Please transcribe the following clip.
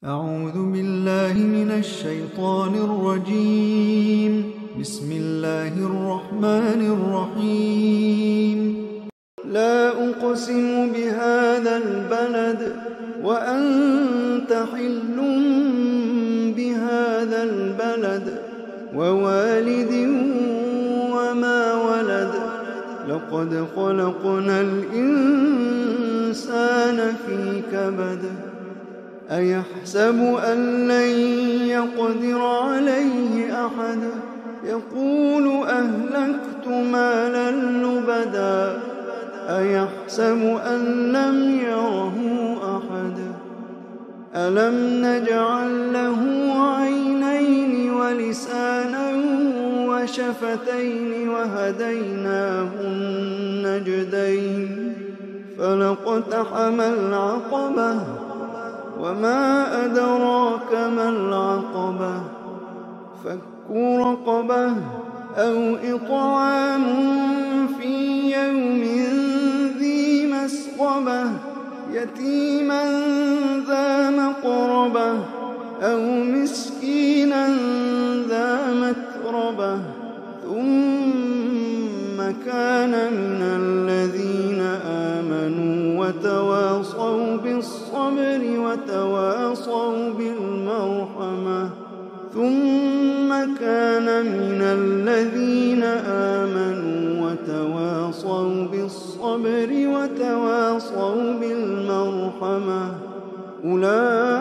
أعوذ بالله من الشيطان الرجيم. بسم الله الرحمن الرحيم. لا أقسم بهذا البلد وأنت حل بهذا البلد ووالد وما ولد لقد خلقنا الإنسان في كبد أيحسب أن لن يقدر عليه أحد يقول أهلكت مالا لبدا أيحسب أن لم يره أحد ألم نجعل له عينين ولسانا وشفتين وهديناه النجدين فلاقتحم العقبة وما أدراك ما العقبة فك رقبة أو إطعام في يوم ذي مسغبة يتيما ذا مقربة أو مسكينا ذا متربة ثم كان من الذين آمنوا وتواصوا بالصبر وتواصوا بالمرحمة ثم كان من الذين آمنوا وتواصوا بالصبر وتواصوا بالمرحمة أولئك